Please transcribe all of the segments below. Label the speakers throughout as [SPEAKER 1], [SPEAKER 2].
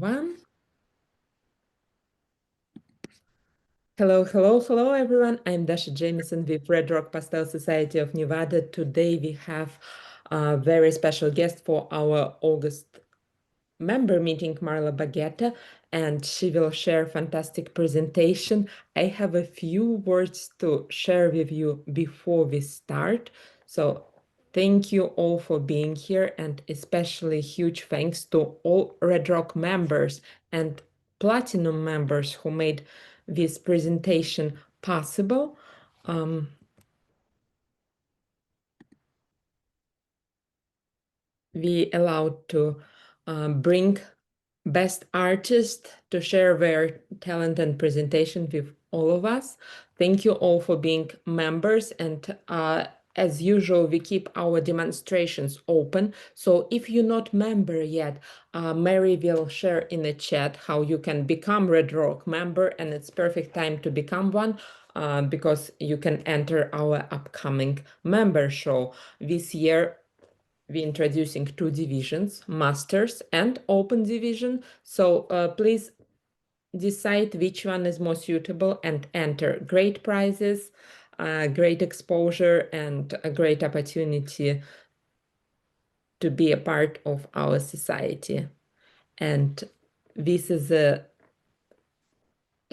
[SPEAKER 1] everyone. Hello, everyone. I'm Dasha Jameson with Red Rock Pastel Society of Nevada. Today we have a very special guest for our August member meeting, Marla Baggetta, and she will share fantastic presentation. I have a few words to share with you before we start. So thank you all for being here, and especially huge thanks to all Red Rock members and Platinum members who made this presentation possible. We allowed to bring best artists to share their talent and presentation with all of us. Thank you all for being members, and as usual, we keep our demonstrations open. So if you're not member yet, Mary will share in the chat how you can become Red Rock member, and it's perfect time to become one. Because you can enter our upcoming member show. This year we're introducing two divisions, Masters and Open Division. So please decide which one is more suitable and enter. Great prizes, great exposure, and a great opportunity to be a part of our society. And this is a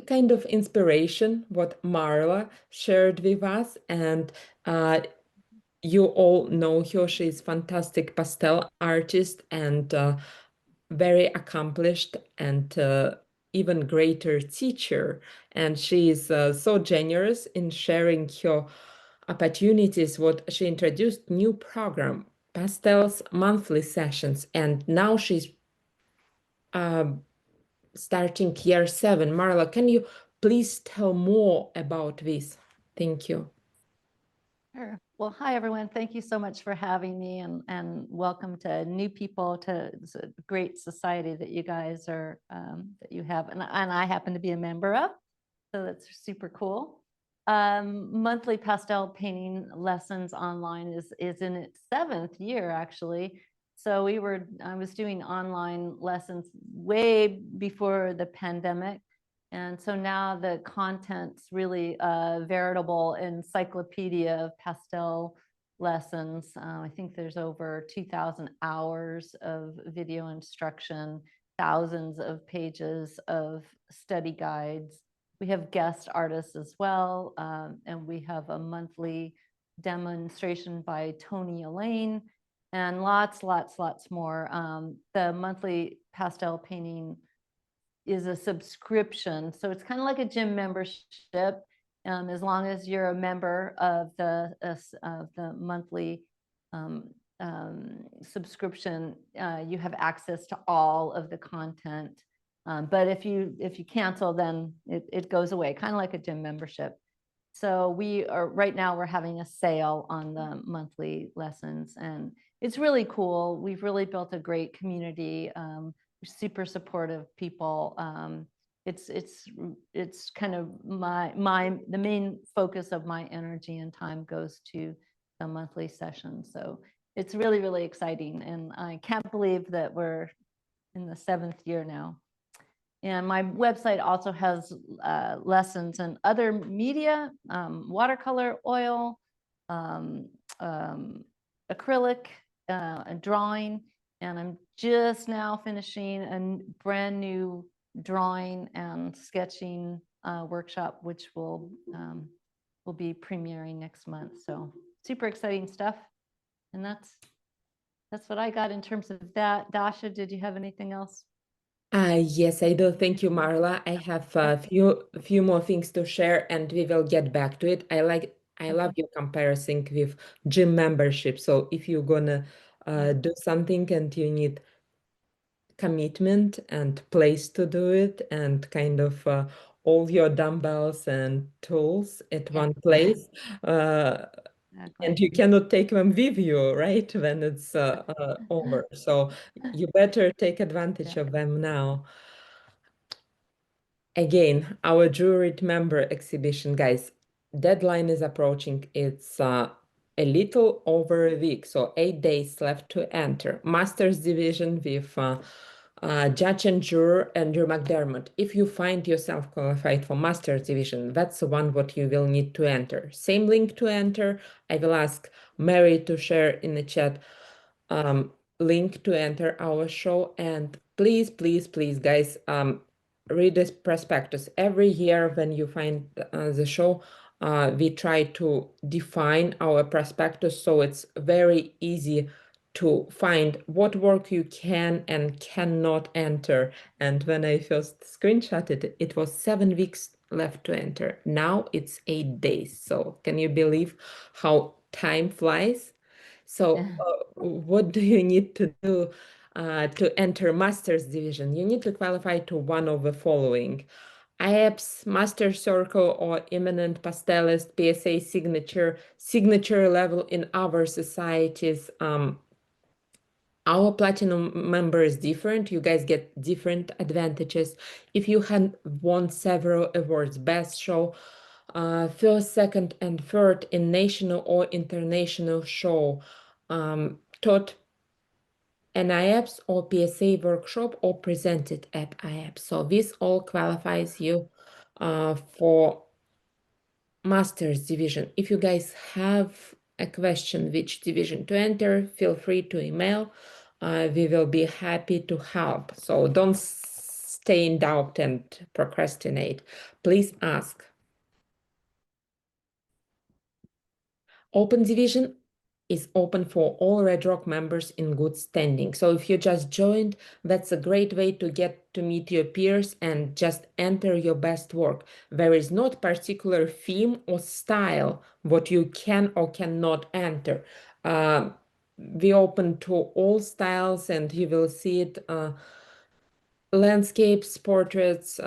[SPEAKER 1] kind of inspiration what Marla shared with us, and you all know her. She's fantastic pastel artist and very accomplished and even greater teacher. And she is so generous in sharing her opportunities. What she introduced new program, Pastels monthly sessions, and now she's starting year 7. Marla, can you please tell more about this? Thank you.
[SPEAKER 2] Sure. Well, hi, everyone. Thank you so much for having me and welcome to new people to this great society that you guys are, that you have. And I happen to be a member of, so that's super cool. Monthly pastel painting lessons online is in its 7th year, actually. So I was doing online lessons way before the pandemic. And so now the content's really a veritable encyclopedia of pastel lessons. I think there's over 2,000 hours of video instruction, thousands of pages of study guides. We have guest artists as well, and we have a monthly demonstration by Tony Elaine, and lots more. The monthly pastel painting is a subscription. So it's kind of like a gym membership. As long as you're a member of the monthly subscription, you have access to all of the content. But if you cancel, then it goes away, kind of like a gym membership. So right now we're having a sale on the monthly lessons, and it's really cool. We've really built a great community. Super supportive people. It's kind of the main focus of my energy and time goes to the monthly sessions. So it's really exciting, and I can't believe that we're in the 7th year now. And my website also has lessons and other media, watercolor, oil, acrylic, and drawing. And I'm just now finishing a brand new drawing and sketching workshop, which will be premiering next month. So super exciting stuff. And that's what I got in terms of that. Dasha, did you have anything else?
[SPEAKER 1] Yes, I do. Thank you, Marla. I have a few more things to share, and we will get back to it. I love your comparison with gym membership. So if you're gonna do something and you need commitment and place to do it, and kind of all your dumbbells and tools at one place, and you cannot take them with you, right, when it's over. So you better take advantage of them now. Again, our juried member exhibition, guys, deadline is approaching. It's a little over a week, so 8 days left to enter. Masters division with Judge and juror Andrew McDermott. If you find yourself qualified for Master's Division, that's the one what you will need to enter. Same link to enter. I will ask Mary to share in the chat link to enter our show. And please, please, please, guys, read this prospectus. Every year when you find the show, we try to define our prospectus so it's very easy to find what work you can and cannot enter. And when I first screenshotted it, it was 7 weeks left to enter. Now it's 8 days. So can you believe how time flies? So what do you need to do to enter Master's Division? You need to qualify to one of the following: IAPS, Master Circle, or Eminent Pastelist, PSA signature level in our societies. Our platinum member is different. You guys get different advantages. If you had won several awards, best show, first, second, and third in national or international show, taught an IAPS or PSA workshop or presented at IAPS. So this all qualifies you for Master's Division. If you guys have a question which division to enter, feel free to email. We will be happy to help. So don't stay in doubt and procrastinate. Please ask. Open Division is open for all Red Rock members in good standing. So if you just joined, that's a great way to get to meet your peers and just enter your best work. There is not particular theme or style what you can or cannot enter. We open to all styles and you will see it landscapes, portraits,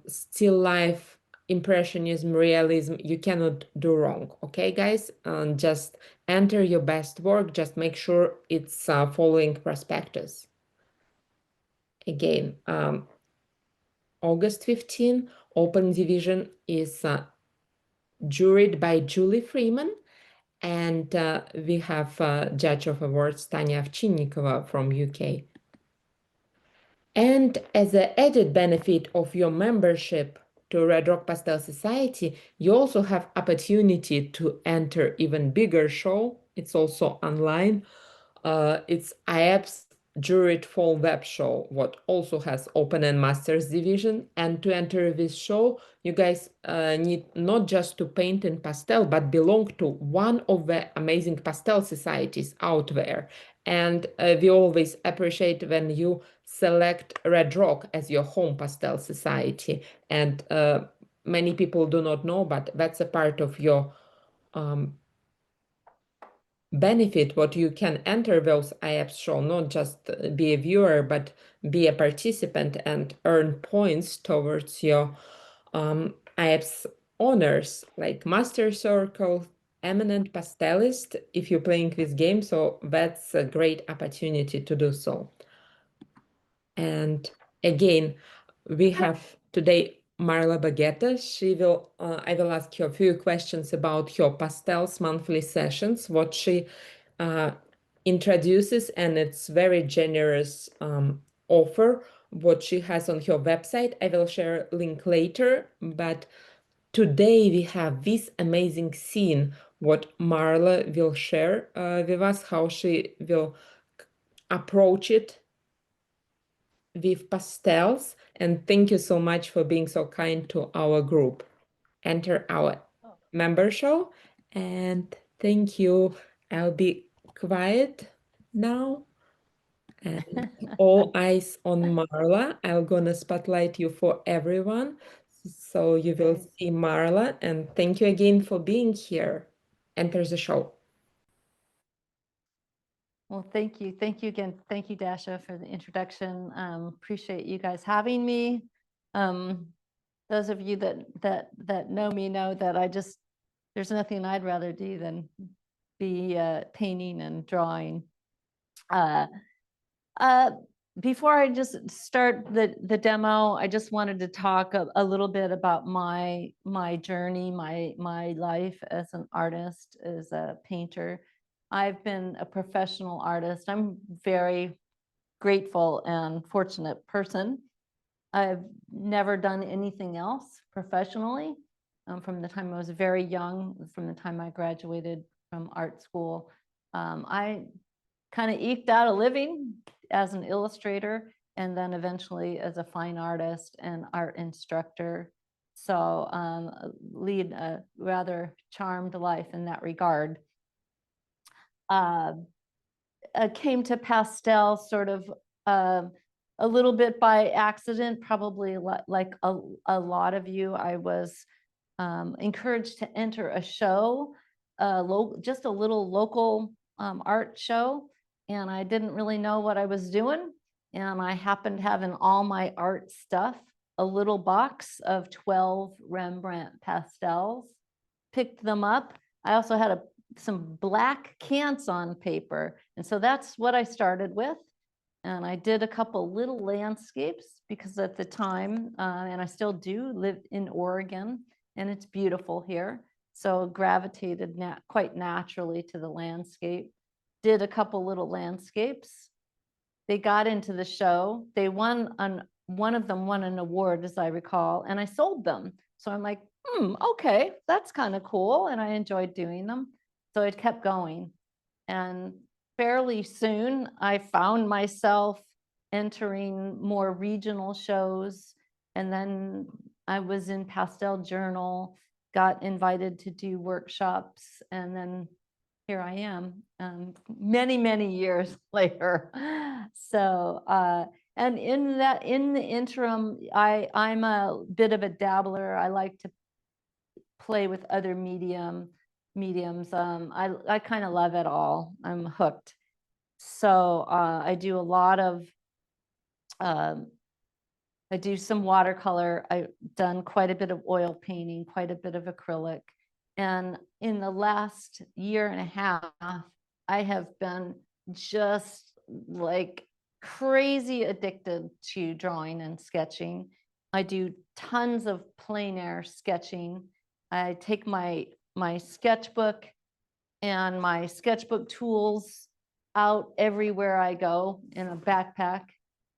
[SPEAKER 1] still life, impressionism, realism. You cannot do wrong. Okay, guys? Just enter your best work. Just make sure it's following prospectus. Again, August 15, Open Division is juried by Julie Freeman. And we have Judge of Awards Tanya Ovchinnikova from UK. And as an added benefit of your membership to Red Rock Pastel Society, you also have opportunity to enter even bigger show. It's also online. It's IAPS Juried Fall Web Show, what also has Open and Masters Division. And to enter this show, you guys need not just to paint in pastel, but belong to one of the amazing pastel societies out there. And we always appreciate when you select Red Rock as your home pastel society. And many people do not know, but that's a part of your benefit. What you can enter those IAPS show, not just be a viewer, but be a participant and earn points towards your IAPS honors, like Master Circle, Eminent Pastelist, if you're playing this game. So that's a great opportunity to do so. And again, we have today Marla Baggetta. I will ask her a few questions about her Pastels monthly sessions, what she introduces, and it's very generous offer, what she has on her website. I will share a link later, but today we have this amazing scene, what Marla will share with us, how she will approach it with pastels. And thank you so much for being so kind to our group. Enter our member show. And thank you. I'll be quiet now. And all eyes on Marla. I'm gonna spotlight you for everyone. So you will see Marla. And thank you again for being here. Enter the show.
[SPEAKER 2] Well, thank you. Thank you again. Thank you, Dasha, for the introduction. Appreciate you guys having me. Those of you that know me know that there's nothing I'd rather do than be painting and drawing. Before I just start the demo, I just wanted to talk a little bit about my journey, my life as an artist, as a painter. I've been a professional artist. I'm very grateful and fortunate person. I've never done anything else professionally from the time I was very young, from the time I graduated from art school. I kind of eked out a living as an illustrator and then eventually as a fine artist and art instructor. So lead a rather charmed life in that regard. Came to Pastel sort of a little bit by accident, probably like a lot of you. I was encouraged to enter a show, just a little local art show, and I didn't really know what I was doing. And I happened to have in all my art stuff a little box of 12 Rembrandt pastels, picked them up. I also had some black Canson paper, and so that's what I started with. And I did a couple little landscapes because at the time, and I still do, live in Oregon, and it's beautiful here. So gravitated quite naturally to the landscape. Did a couple little landscapes. They got into the show. They won one of them won an award, as I recall, and I sold them. So I'm like, okay, that's kind of cool. And I enjoyed doing them. So it kept going. And fairly soon, I found myself entering more regional shows. And then I was in Pastel Journal, got invited to do workshops, and then here I am, many, many years later. So, and in the interim, I'm a bit of a dabbler. I like to play with other mediums. I kind of love it all. I'm hooked. So I do a lot of, I do some watercolor. I've done quite a bit of oil painting, quite a bit of acrylic. And in the last year and a half, I have been just like crazy addicted to drawing and sketching. I do tons of plein air sketching. I take my sketchbook and my sketchbook tools out everywhere I go in a backpack.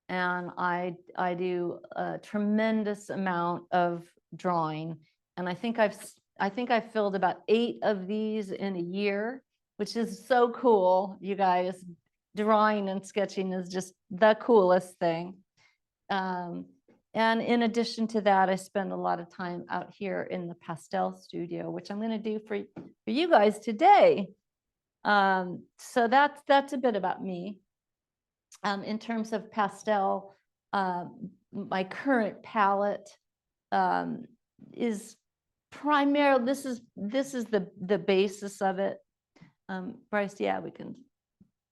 [SPEAKER 2] And I do a tremendous amount of drawing. And I think I've filled about 8 of these in a year, which is so cool, you guys. Drawing and sketching is just the coolest thing. And in addition to that, I spend a lot of time out here in the Pastel studio, which I'm going to do for you guys today. So that's a bit about me. In terms of pastel, my current palette is primarily, this is the basis of it. Bryce, yeah, we can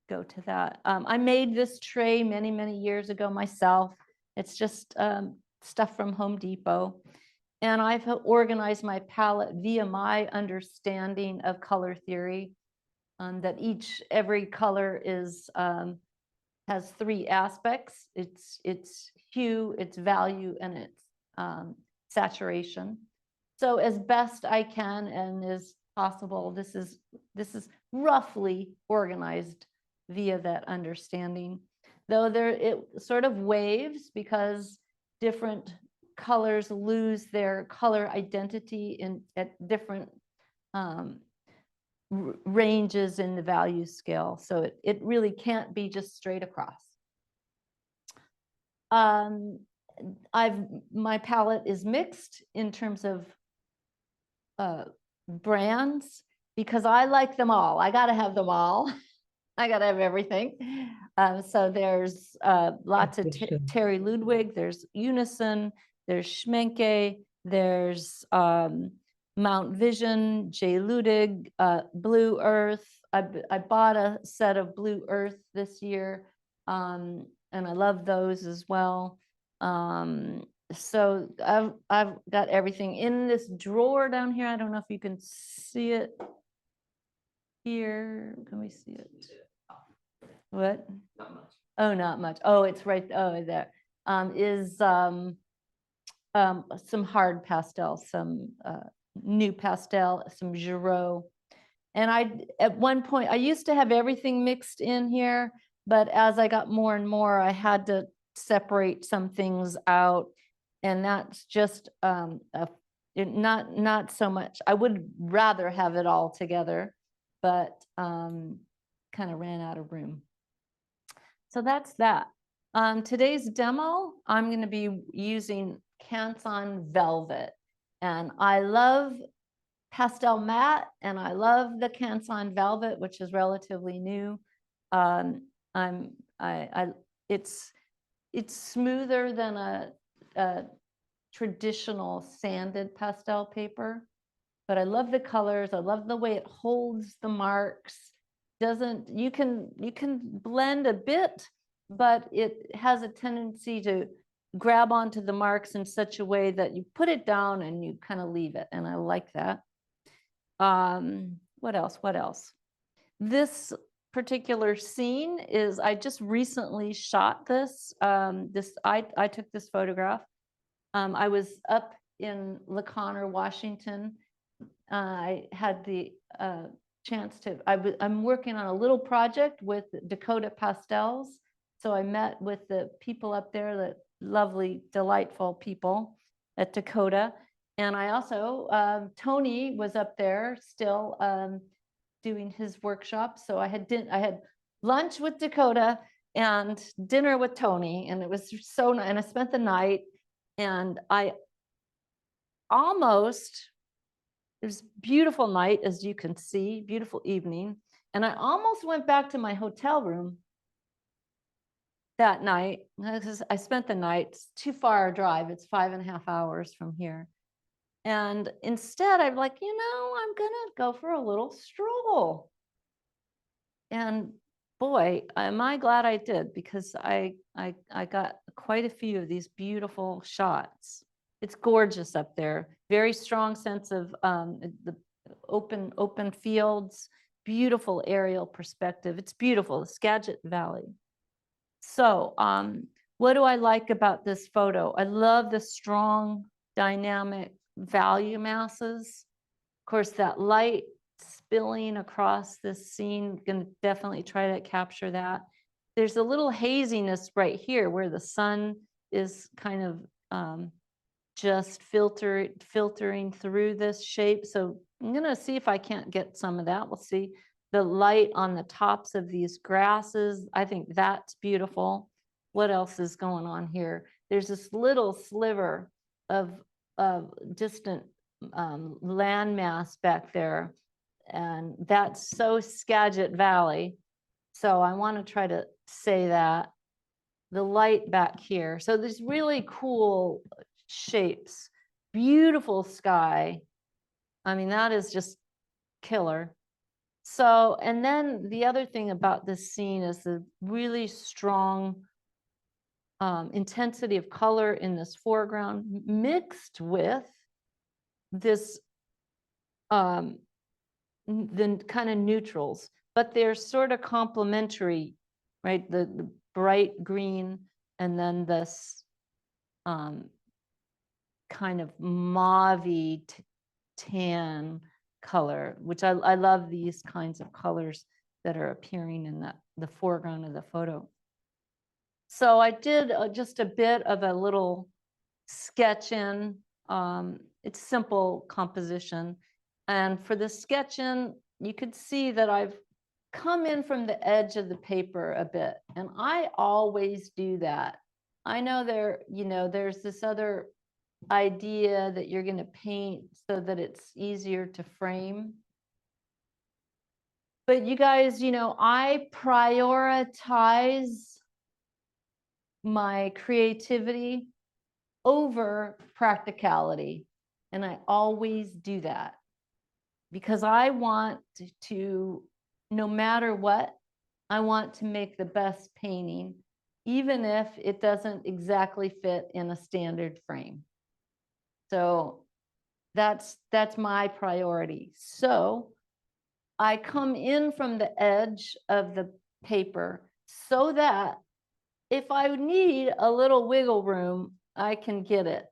[SPEAKER 2] go to that. I made this tray many, many years ago myself. It's just stuff from Home Depot. And I've organized my palette via my understanding of color theory, that every color is has 3 aspects. It's hue, its value, and its saturation. So as best I can and as possible, this is roughly organized via that understanding. Though it sort of waves because different colors lose their color identity at different ranges in the value scale. So it really can't be just straight across. My palette is mixed in terms of brands because I like them all. I got to have them all. I got to have everything. So there's lots of Terry Ludwig, there's Unison, there's Schmenke, there's Mount Vision, J. Ludig, Blue Earth. I bought a set of Blue Earth this year, and I love those as well. So I've got everything in this drawer down here. I don't know if you can see it here. Can we see it? What? Not much. Oh, not much. Oh, it's right. Oh, there is some hard pastel, some new pastel, some Juror. And at one point, I used to have everything mixed in here, But as I got more and more, I had to separate some things out. And that's just not so much. I would rather have it all together, but kind of ran out of room. So that's that. Today's demo, I'm going to be using Canson Velvet. And I love Pastel Matte, and I love the Canson Velvet, which is relatively new. It's smoother than a traditional sanded pastel paper, but I love the colors. I love the way it holds the marks. You can blend a bit, but it has a tendency to grab onto the marks in such a way that you put it down and you kind of leave it. And I like that. What else? This particular scene is, I just recently shot this. I took this photograph. I was up in La Conner, Washington. I had the chance to, I'm working on a little project with Dakota Pastels. So I met with the people up there, the lovely, delightful people at Dakota. And I also, Tony was up there still doing his workshop. So I had lunch with Dakota and dinner with Tony, and it was so nice. And I spent the night, and it was a beautiful night, as you can see, beautiful evening. And I almost went back to my hotel room that night, because I spent the night. It's too far a drive. It's 5.5 hours from here. And instead, I'm like, I'm gonna go for a little stroll. And boy, am I glad I did, because I got quite a few of these beautiful shots. It's gorgeous up there. Very strong sense of the open fields, beautiful aerial perspective. It's beautiful, the Skagit Valley. So what do I like about this photo? I love the strong, dynamic value masses. Of course, that light spilling across this scene, going to definitely try to capture that. There's a little haziness right here where the sun is kind of just filtering through this shape. So I'm going to see if I can't get some of that. We'll see. The light on the tops of these grasses, I think that's beautiful. What else is going on here? There's this little sliver of distant landmass back there, and that's so Skagit Valley. So I want to try to say that. The light back here. So there's really cool shapes, beautiful sky. I mean, that is just killer. So, and then the other thing about this scene is the really strong intensity of color in this foreground mixed with this the kind of neutrals, but they're sort of complementary, right? The bright green, and then this kind of mauve-y tan color, which I love these kinds of colors that are appearing in the foreground of the photo. So I did just a bit of a little sketch in. It's simple composition. And for the sketch in, you could see that I've come in from the edge of the paper a bit. And I always do that. I know there's this other idea that you're going to paint so that it's easier to frame. But you guys, I prioritize my creativity over practicality. And I always do that because I want to, no matter what, I want to make the best painting, even if it doesn't exactly fit in a standard frame. So that's my priority. So I come in from the edge of the paper so that if I need a little wiggle room, I can get it.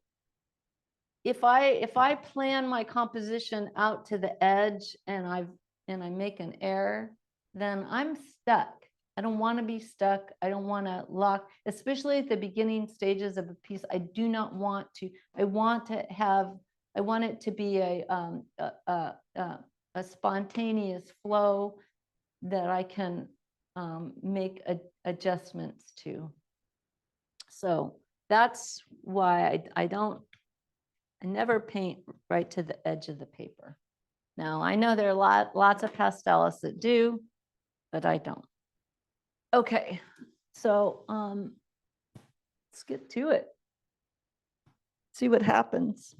[SPEAKER 2] If I plan my composition out to the edge and I make an error, then I'm stuck. I don't want to be stuck. I don't want to lock, especially at the beginning stages of a piece. I do not want to, I want it to be a spontaneous flow that I can make adjustments to. So that's why I never paint right to the edge of the paper. Now, I know there are lots of pastelists that do, but I don't. Okay, so let's get to it. See what happens.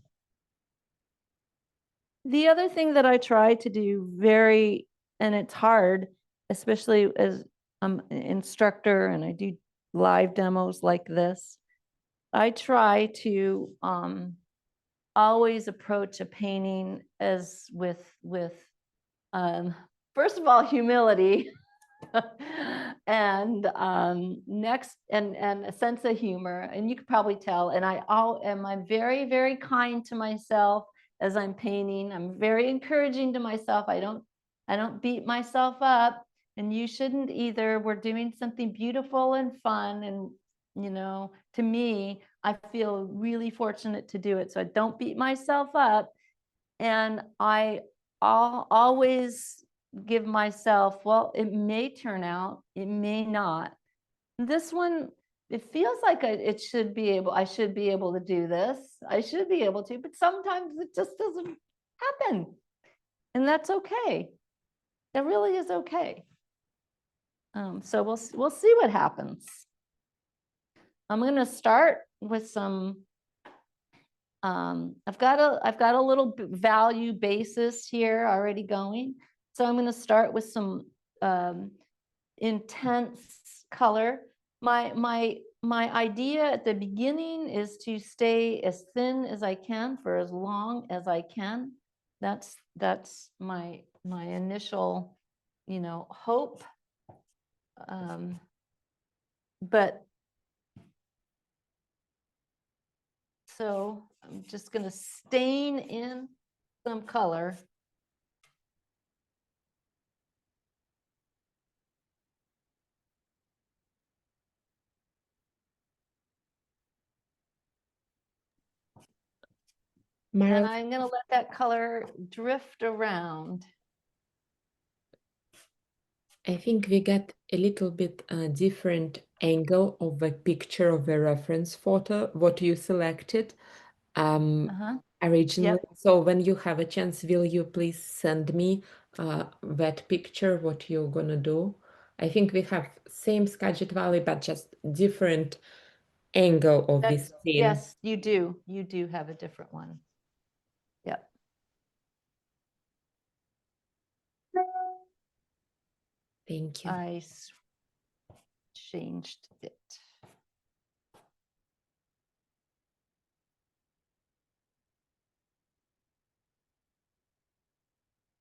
[SPEAKER 2] The other thing that I try to do and it's hard, especially as I'm an instructor and I do live demos like this, I try to always approach a painting as with first of all, humility. And next, and a sense of humor, and you could probably tell. And I'm very, very kind to myself as I'm painting. I'm very encouraging to myself. I don't beat myself up, and you shouldn't either. We're doing something beautiful and fun, and to me, I feel really fortunate to do it. So I don't beat myself up, and I'll always give myself, well, it may turn out, it may not. This one, it feels like I should be able to do this. I should be able to, but sometimes it just doesn't happen. And that's okay. It really is okay. So we'll see what happens. I'm going to start with some I've got a little value basis here already going. So I'm going to start with some intense color. My idea at the beginning is to stay as thin as I can for as long as I can. That's my initial, hope. But so I'm just going to stain in some color.
[SPEAKER 1] Marla,
[SPEAKER 2] And I'm going to let that color drift around.
[SPEAKER 1] I think we got a little bit different angle of the picture of the reference photo, what you selected originally.
[SPEAKER 2] Yep.
[SPEAKER 1] So when you have a chance, will you please send me that picture, what you're gonna do? I think we have same Skagit Valley, but just different angle of this scene.
[SPEAKER 2] Yes, you do. You do have a different one. Yep.
[SPEAKER 1] Thank you.
[SPEAKER 2] I changed it.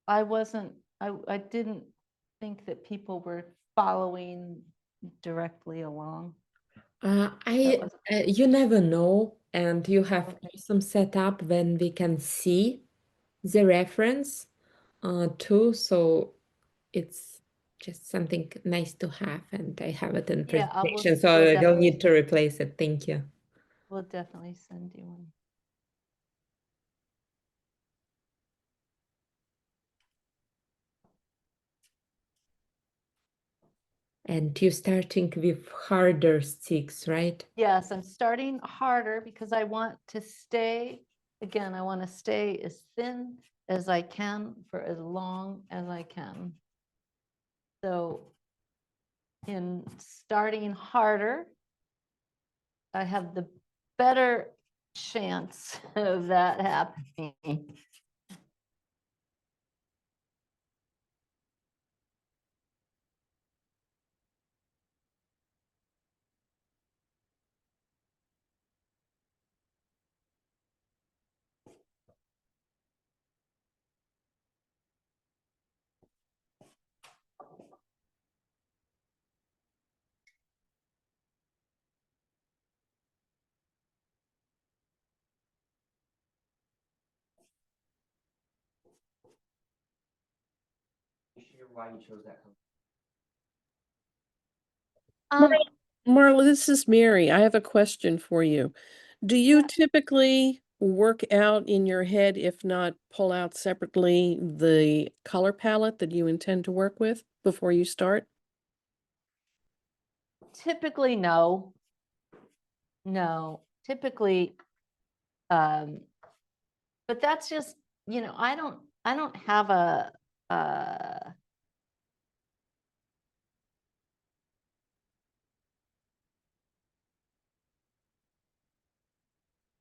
[SPEAKER 2] I didn't think that people were following directly along.
[SPEAKER 1] You never know, and you have
[SPEAKER 2] Okay.
[SPEAKER 1] awesome setup when we can see the reference too. So it's just something nice to have, and I have it in
[SPEAKER 2] Yeah,
[SPEAKER 1] presentation, so I will need to replace it. Thank you.
[SPEAKER 2] we'll definitely send you one.
[SPEAKER 1] And you're starting with harder sticks, right?
[SPEAKER 2] Yes, I'm starting harder because I want to stay, again, I want to stay as thin as I can for as long as I can. So in starting harder, I have the better chance of that happening.
[SPEAKER 3] Why you chose that color?
[SPEAKER 2] Um,
[SPEAKER 3] Marla, this is Mary. I have a question for you. Do you
[SPEAKER 2] Yeah.
[SPEAKER 3] typically work out in your head, if not pull out separately, the color palette that you intend to work with before you start?
[SPEAKER 2] typically, no. No, typically, um, but that's just, I don't have uh,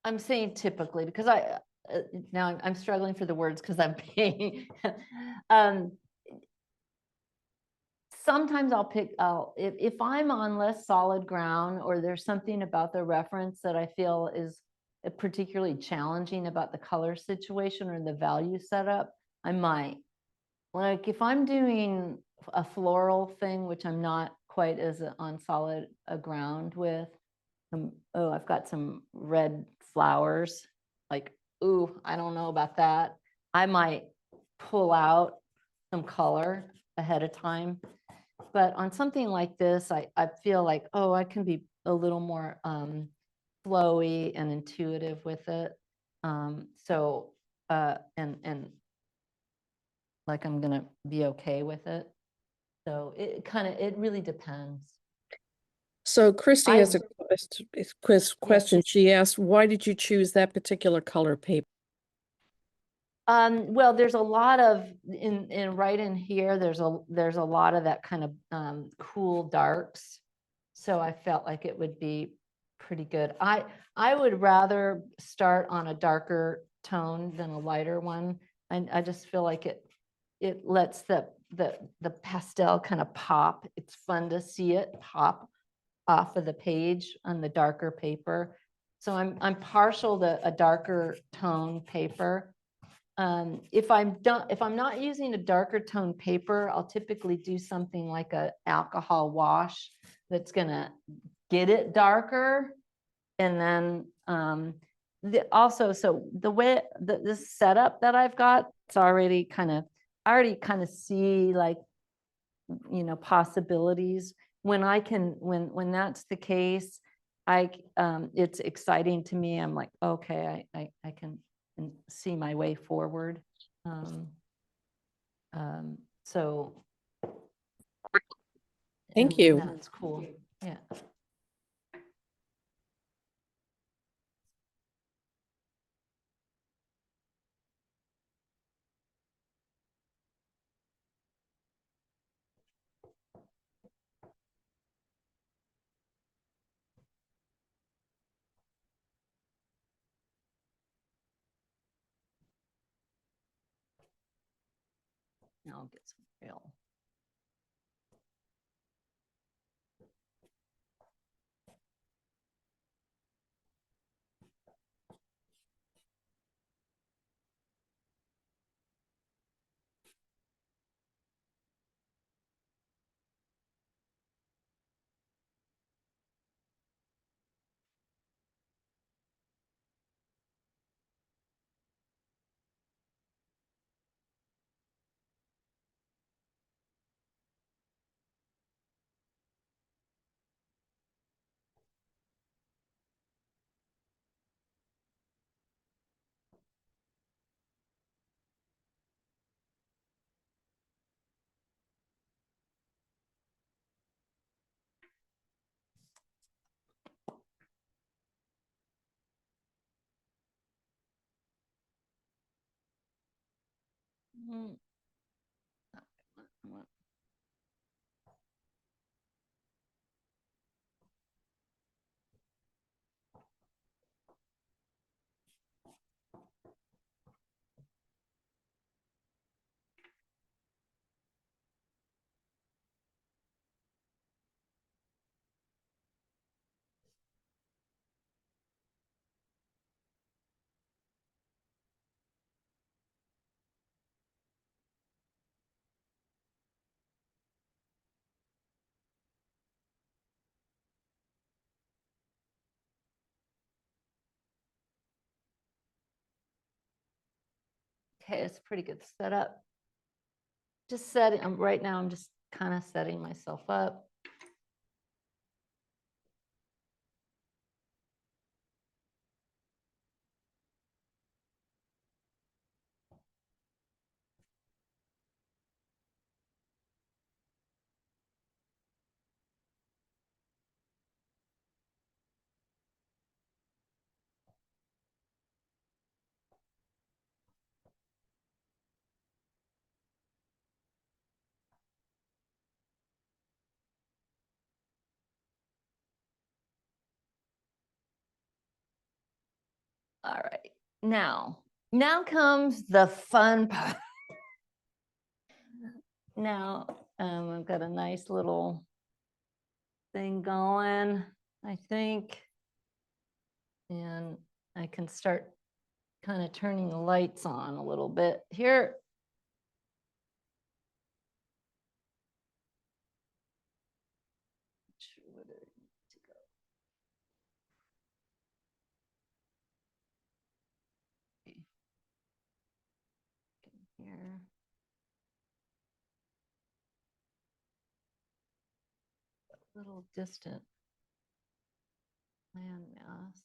[SPEAKER 2] I'm saying typically because now I'm struggling for the words because I'm paying. Um, sometimes if I'm on less solid ground or there's something about the reference that I feel is particularly challenging about the color situation or the value setup, I might. Like if I'm doing a floral thing, which I'm not quite as on solid a ground with, oh, I've got some red flowers. Like, ooh, I don't know about that. I might pull out some color ahead of time. But on something like this, I feel like, oh, I can be a little more flowy and intuitive with it. And like I'm gonna be okay with it. So it really depends.
[SPEAKER 3] So Christy has a question.
[SPEAKER 2] Yes.
[SPEAKER 3] She asked, why did you choose that particular color paper?
[SPEAKER 2] Well, there's a lot of in right in here, there's a lot of that kind of cool darks. So I felt like it would be pretty good. I would rather start on a darker tone than a lighter one. I just feel like it lets the pastel kind of pop. It's fun to see it pop off of the page on the darker paper. So I'm partial to a darker tone paper. If I'm not using a darker tone paper, I'll typically do something like a alcohol wash that's gonna get it darker. And then also, so the way this setup that I've got, it's already I already kind of see like, possibilities. When that's the case, it's exciting to me. I'm like, okay, I can see my way forward. Um, so
[SPEAKER 3] Thank
[SPEAKER 2] and
[SPEAKER 3] you.
[SPEAKER 2] that's cool. Yeah. Now I'll get some real. Mm. Okay, it's a pretty good setup. Just setting. Right now, I'm just kind of setting myself up. now comes the fun part. Now, I've got a nice little thing going, I think. And I can start kind of turning the lights on a little bit here. Where do I need to go? Okay. Here. A little distant landmass.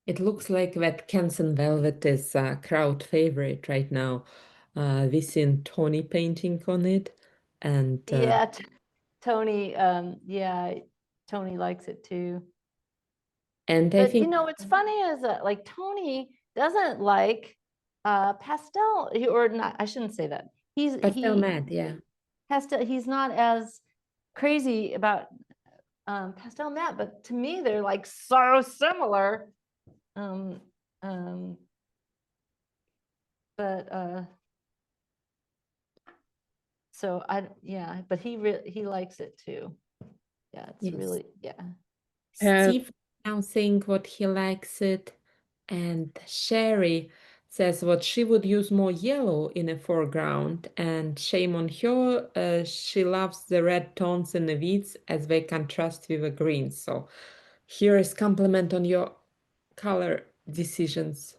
[SPEAKER 1] It looks like that Canson Velvet is a crowd favorite right now. We've seen Tony painting on it, and
[SPEAKER 2] Yeah, Tony, yeah, Tony likes it too.
[SPEAKER 1] I
[SPEAKER 2] But
[SPEAKER 1] think
[SPEAKER 2] what's funny is that like Tony doesn't like pastel, or not, I shouldn't say that.
[SPEAKER 1] Pastel matte, yeah.
[SPEAKER 2] Pastel, he's not as crazy about pastel matte, but to me they're like so similar. Um, um, but so yeah, but he likes it too. Yeah, it's
[SPEAKER 1] Yes.
[SPEAKER 2] really, yeah.
[SPEAKER 1] Steve now saying what he likes it, and Sherry says what she would use more yellow in a foreground, and shame on her, she loves the red tones in the weeds as they contrast with the green. So here is compliment on your color decisions.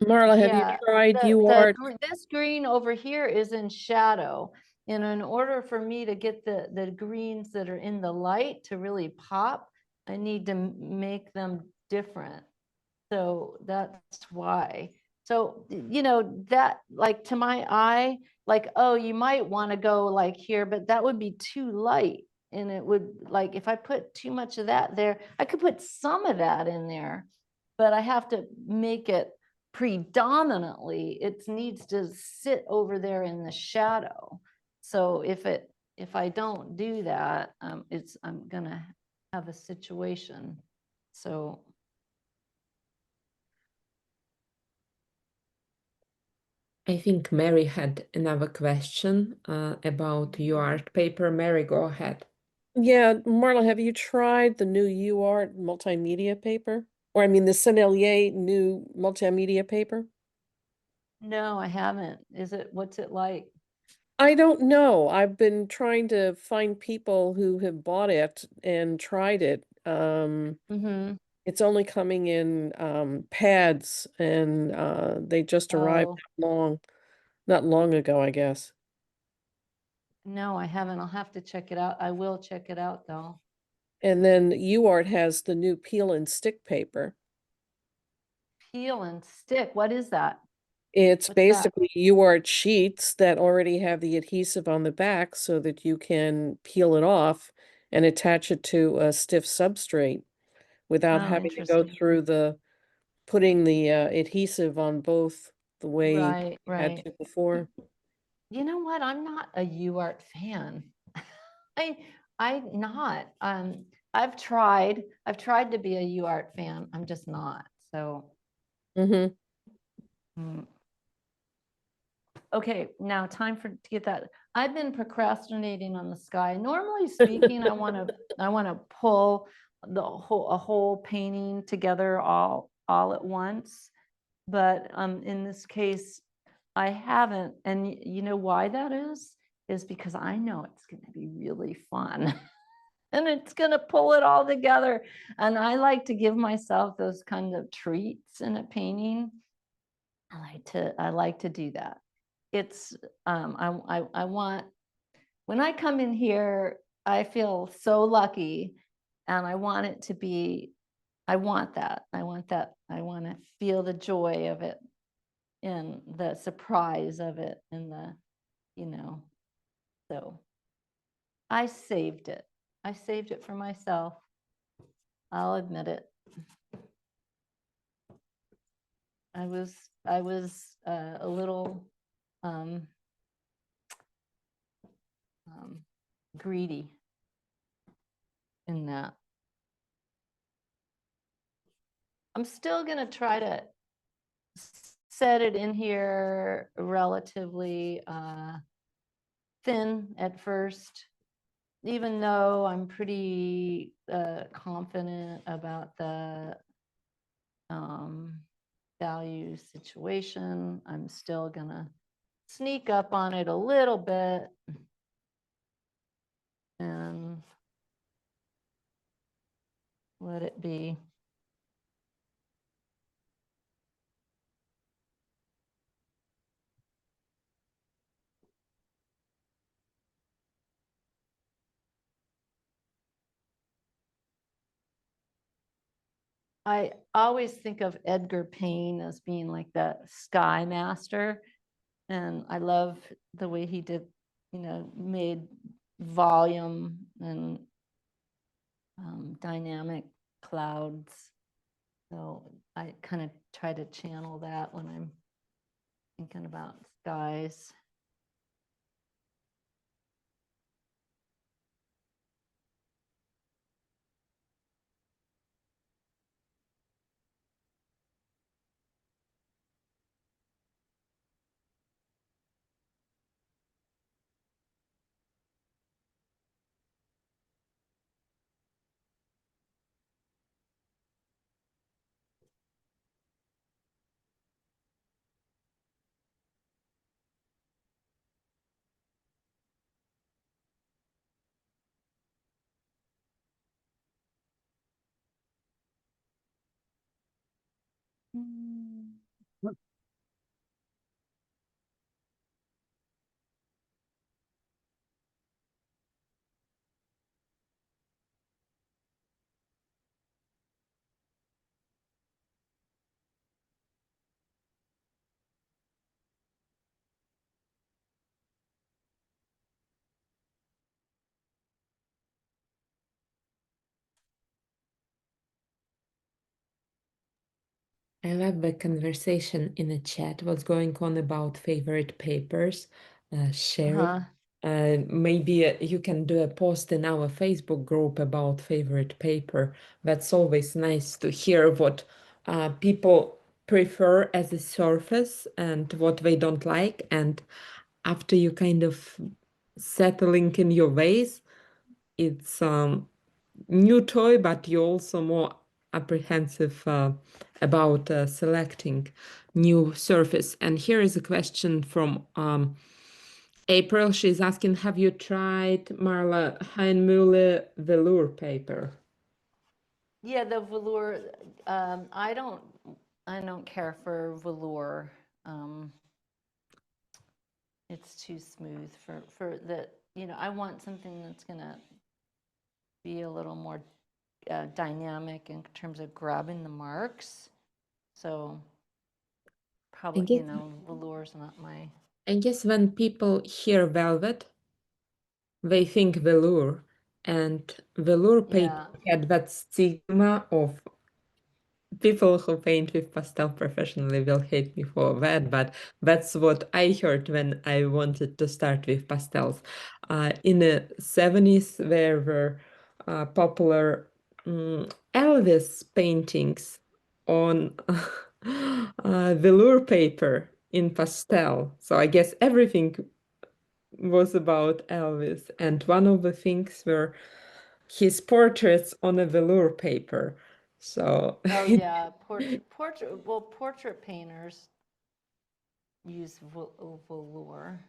[SPEAKER 3] Marla, have you
[SPEAKER 2] Yeah,
[SPEAKER 3] tried UART?
[SPEAKER 2] this green over here is in shadow. And in order for me to get the greens that are in the light to really pop, I need to make them different. So that's why. So, that like to my eye, like, oh, you might want to go like here, but that would be too light. And it would, like, if I put too much of that there, I could put some of that in there, but I have to make it predominantly, it needs to sit over there in the shadow. So if I don't do that, I'm gonna have a situation. So
[SPEAKER 1] I think Mary had another question about your art paper. Mary, go ahead.
[SPEAKER 3] Yeah, Marla, have you tried the new UART multimedia paper? Or I mean the Sennelier new multimedia paper?
[SPEAKER 2] no, I haven't. What's it like?
[SPEAKER 3] I don't know. I've been trying to find people who have bought it and tried it.
[SPEAKER 2] Mm-hmm.
[SPEAKER 3] It's only coming in pads, and they just arrived
[SPEAKER 2] Oh,
[SPEAKER 3] not long ago, I guess.
[SPEAKER 2] no, I haven't. I'll have to check it out. I will check it out though.
[SPEAKER 3] And then UART has the new peel and stick paper.
[SPEAKER 2] Peel and stick. What is that?
[SPEAKER 3] It's
[SPEAKER 2] What's that?
[SPEAKER 3] basically UART sheets that already have the adhesive on the back so that you can peel it off and attach it to a stiff substrate without
[SPEAKER 2] Oh,
[SPEAKER 3] having to go
[SPEAKER 2] interesting.
[SPEAKER 3] through putting the adhesive on both the way
[SPEAKER 2] Right,
[SPEAKER 3] you had
[SPEAKER 2] right.
[SPEAKER 3] to before.
[SPEAKER 2] You know what? I'm not a UART fan. I I'm not. I've tried to be a UART fan. I'm just not. So
[SPEAKER 3] Mm-hmm.
[SPEAKER 2] okay, now time to get that. I've been procrastinating on the sky. Normally speaking, I want to pull a whole painting together all at once. But in this case, I haven't. And you know why that is? is because I know it's going to be really fun. And it's going to pull it all together. And I like to give myself those kind of treats in a painting. I like to do that. It's I want, when I come in here, I feel so lucky, and I want it to be, I want that. I want to feel the joy of it and the surprise of it and the, so I saved it. I saved it for myself. I'll admit it. I was a little greedy in that. I'm still gonna try to set it in here relatively thin at first, even though I'm pretty confident about the value situation. I'm still gonna sneak up on it a little bit and let it be. I always think of Edgar Payne as being like the sky master. And I love the way he did, made volume and dynamic clouds. So I kind of try to channel that when I'm thinking about skies.
[SPEAKER 1] I love the conversation in the chat. What's going on about favorite papers? Share. Maybe you can do a post in our Facebook group about favorite paper. That's always nice to hear what people prefer as a surface and what they don't like. And after you kind of settling in your ways, it's new toy, but you're also more apprehensive about selecting new surface. And here is a question from April. She's asking, have you tried Marla Heinmüller velour paper?
[SPEAKER 2] Yeah, the velour. I don't care for velour. It's too smooth for the. I want something that's gonna be a little more dynamic in terms of grabbing the marks. So probably, velour's not my.
[SPEAKER 1] I guess when people hear velvet, they think velour, and velour paper had that stigma of people who paint with pastel professionally will hate me for that, but that's what I heard when I wanted to start with pastels. In the 70s, there were popular Elvis paintings on velour paper in pastel. So I guess everything was about Elvis. And one of the things were his portraits on a velour paper. So
[SPEAKER 2] Oh yeah, portrait painters use velour.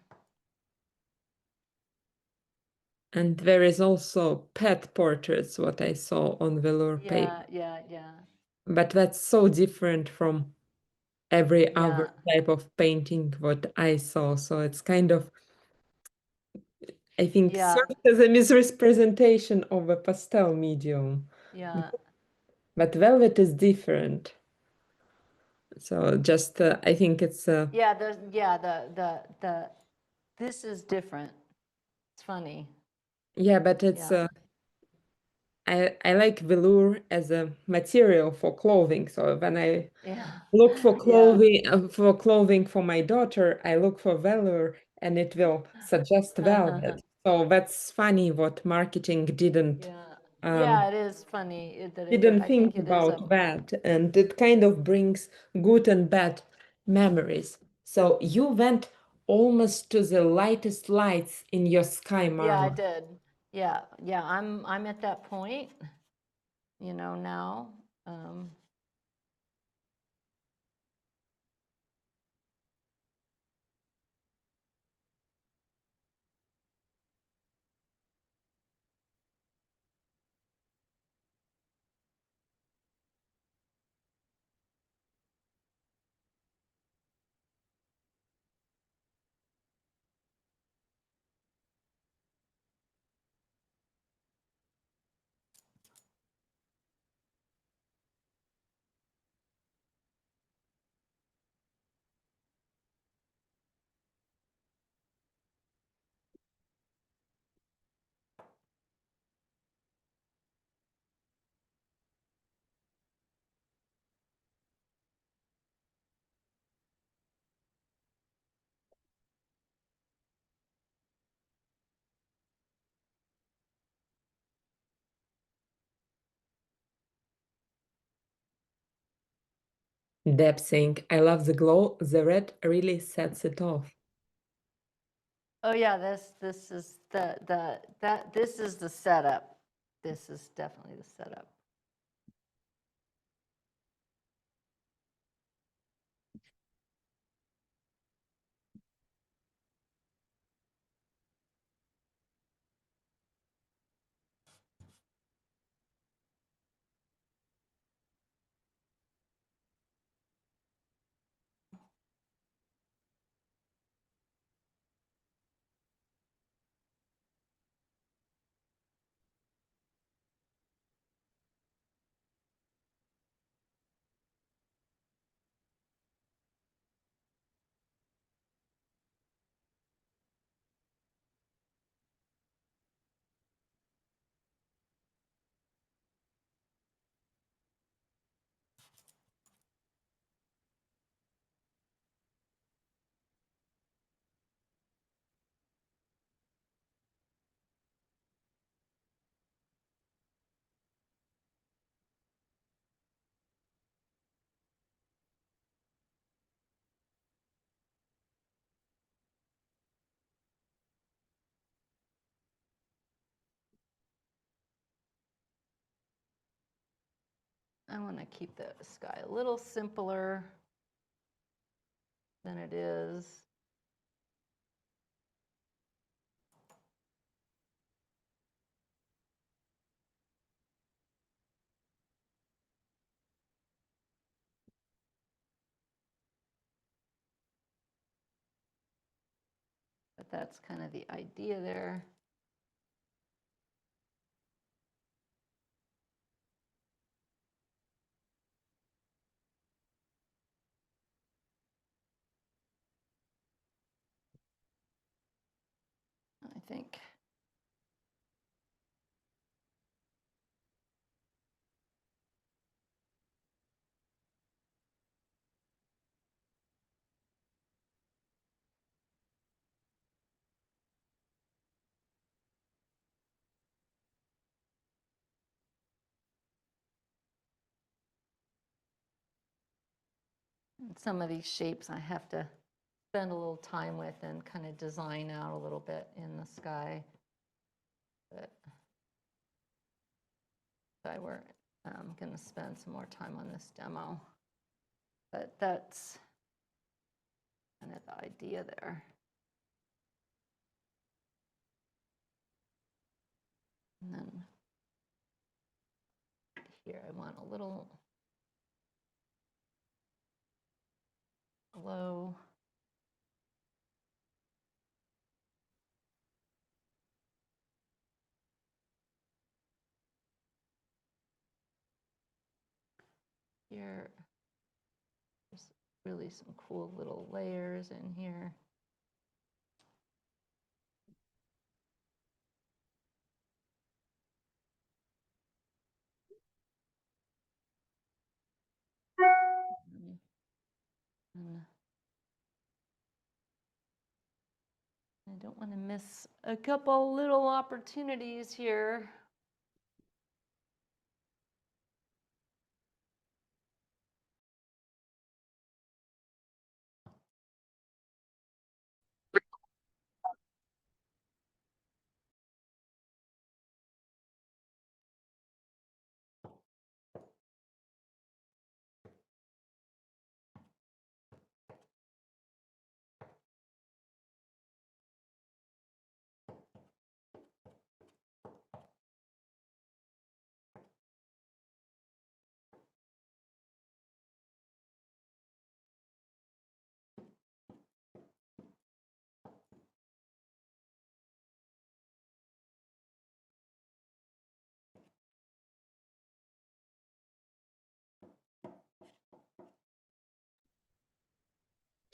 [SPEAKER 1] And there is also pet portraits, what I saw on velour paper.
[SPEAKER 2] Yeah.
[SPEAKER 1] But that's so different from every other
[SPEAKER 2] Yeah.
[SPEAKER 1] type of painting what I saw. So it's kind of, I think,
[SPEAKER 2] Yeah.
[SPEAKER 1] serves as a misrepresentation of a pastel medium.
[SPEAKER 2] Yeah.
[SPEAKER 1] But velvet is different. So just, I think it's,
[SPEAKER 2] Yeah, this is different. It's funny.
[SPEAKER 1] yeah, but it's,
[SPEAKER 2] Yeah.
[SPEAKER 1] I like velour as a material for clothing. So when I
[SPEAKER 2] Yeah.
[SPEAKER 1] look for
[SPEAKER 2] Yeah.
[SPEAKER 1] clothing for my daughter, I look for velour and it will suggest velvet. So that's funny what marketing
[SPEAKER 2] Yeah.
[SPEAKER 1] um,
[SPEAKER 2] Yeah, it is funny
[SPEAKER 1] didn't
[SPEAKER 2] I
[SPEAKER 1] think
[SPEAKER 2] think it is
[SPEAKER 1] about that, and it kind of brings good and bad memories. So you went almost to the lightest lights in your sky,
[SPEAKER 2] yeah, I
[SPEAKER 1] Marla.
[SPEAKER 2] did. Yeah. I'm at that point, now. Um,
[SPEAKER 1] Deb saying, I love the glow. The red really sets it off.
[SPEAKER 2] oh yeah, this is this is the setup. This is definitely the setup. I want to keep the sky a little simpler than it is. But that's kind of the idea there. I think. Some of these shapes I have to spend a little time with and kind of design out a little bit in the sky. But we're going to spend some more time on this demo. But that's kind of the idea there. here. I want a little low. Here, there's really some cool little layers in here. And I don't want to miss a couple little opportunities here.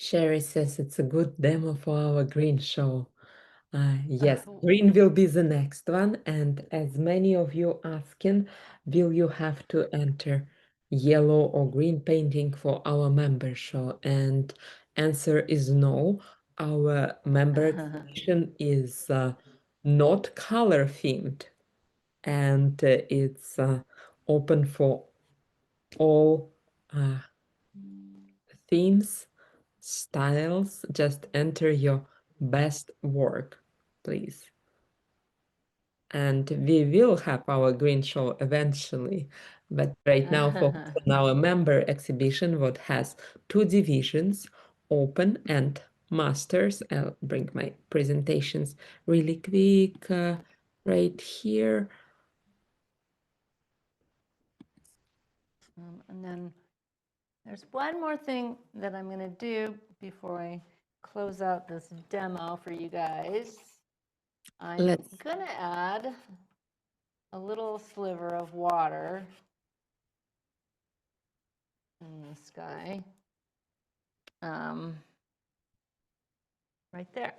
[SPEAKER 1] Sherry says it's a good demo for our green show. Yes,
[SPEAKER 2] Oh.
[SPEAKER 1] green will be the next one. And as many of you asking, will you have to enter yellow or green painting for our member show? And answer is no. Our member exhibition is not color themed, and it's open for all themes, styles. Just enter your best work, please. And we will have our green show eventually, but right now focus on our member exhibition, what has two divisions, open and masters. I'll bring my presentations really quick right here.
[SPEAKER 2] And then there's one more thing that I'm going to do before I close out this demo for you guys. I'm going to add a little sliver of water in this guy right there.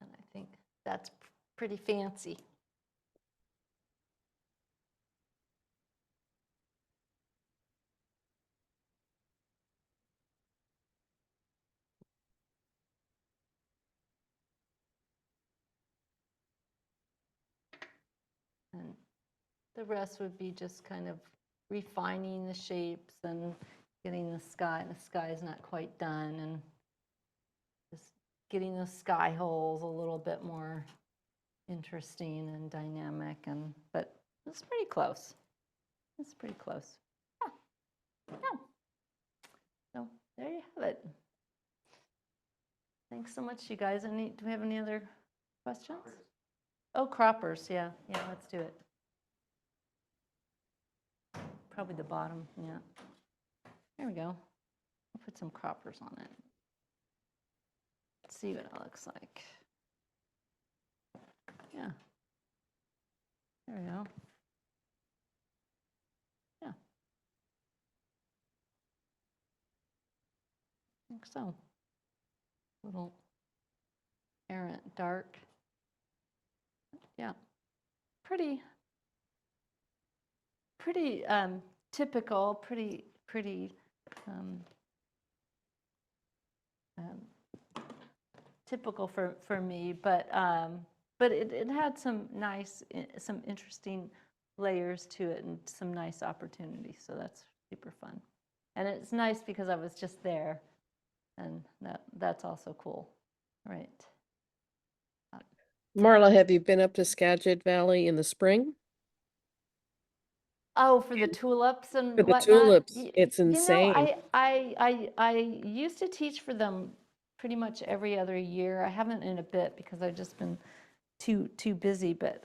[SPEAKER 2] And I think that's pretty fancy. And the rest would be just kind of refining the shapes and getting the sky. The sky is not quite done, and just getting those sky holes a little bit more interesting and dynamic. But it's pretty close. It's pretty close. Yeah. Yeah. So there you have it. Thanks so much, you guys. Do we have any other questions? Oh, croppers. Yeah. Yeah, let's do it. Probably the bottom. Yeah. There we go. I'll put some croppers on it. Let's see what it looks like. Yeah. There we go. Yeah. I think so. Little errant dark. Yeah. Pretty typical, pretty typical for me, but but it had some nice, some interesting layers to it and some nice opportunities. So that's super fun. And it's nice because I was just there, and that's also cool, right?
[SPEAKER 3] Marla, have you been up to Skagit Valley in the spring?
[SPEAKER 2] Oh, for the tulips and
[SPEAKER 3] For the
[SPEAKER 2] whatnot.
[SPEAKER 3] tulips, it's
[SPEAKER 2] You know,
[SPEAKER 3] insane.
[SPEAKER 2] I used to teach for them pretty much every other year. I haven't in a bit because I've just been too busy. But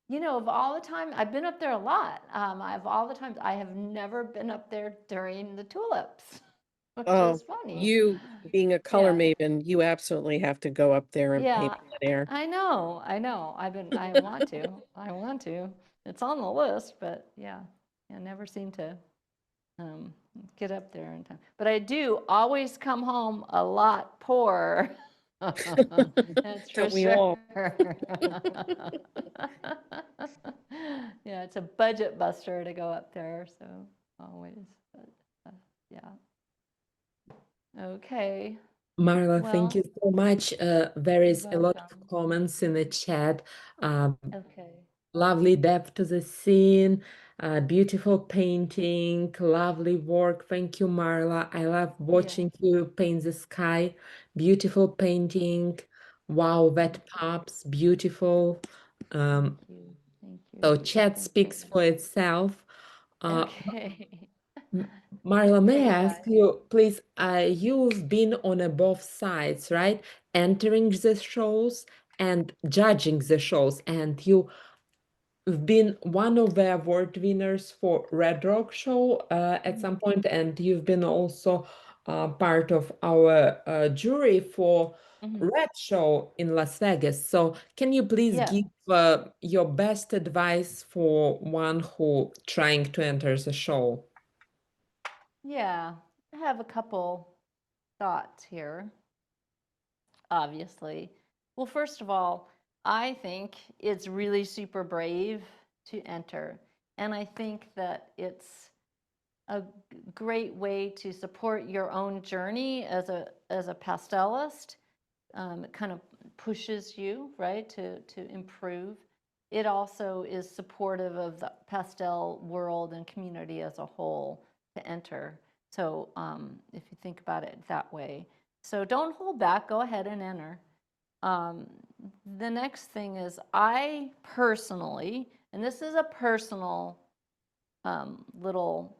[SPEAKER 2] you know, of all the time, I've been up there a lot. Of all the times, I have never been up there during the tulips, which
[SPEAKER 3] Oh,
[SPEAKER 2] is funny.
[SPEAKER 3] you being a color
[SPEAKER 2] Yeah.
[SPEAKER 3] maven, you absolutely have to go up there and paint
[SPEAKER 2] Yeah,
[SPEAKER 3] plein air.
[SPEAKER 2] I know. I want to. I want to. It's on the list, but yeah, I never seem to um, get up there in time. But I do always come home a lot poorer. That's for
[SPEAKER 3] Don't we
[SPEAKER 2] sure.
[SPEAKER 3] all?
[SPEAKER 2] Yeah, it's a budget buster to go up there, so always. But, yeah. Okay.
[SPEAKER 1] Marla, thank
[SPEAKER 2] Well,
[SPEAKER 1] you so much. There is a lot of
[SPEAKER 2] welcome.
[SPEAKER 1] comments in the chat.
[SPEAKER 2] Okay.
[SPEAKER 1] Lovely depth to the scene, beautiful painting, lovely work. Thank you, Marla. I love watching you paint the sky. Beautiful painting. Wow, that pops, beautiful. Um,
[SPEAKER 2] Thank you. Thank
[SPEAKER 1] so
[SPEAKER 2] you.
[SPEAKER 1] chat
[SPEAKER 2] Thank you.
[SPEAKER 1] speaks for itself. Uh,
[SPEAKER 2] Okay.
[SPEAKER 1] Marla, may I ask
[SPEAKER 2] Anyway,
[SPEAKER 1] you, please, you've been on both sides, right? Entering the shows and judging the shows, and you've been one of the award winners for Red Rock Show at some point, and you've been also part of our jury for
[SPEAKER 2] mhm.
[SPEAKER 1] Red Show in Las Vegas. So, can you please
[SPEAKER 2] Yeah,
[SPEAKER 1] give your best advice for one who trying to enter the show?
[SPEAKER 2] yeah. I have a couple thoughts here, obviously. Well, first of all, I think it's really super brave to enter. And I think that it's a great way to support your own journey as a pastelist. It kind of pushes you, right, to improve. It also is supportive of the pastel world and community as a whole to enter. So if you think about it that way. So don't hold back, go ahead and enter. Um, the next thing is I personally, and this is a personal little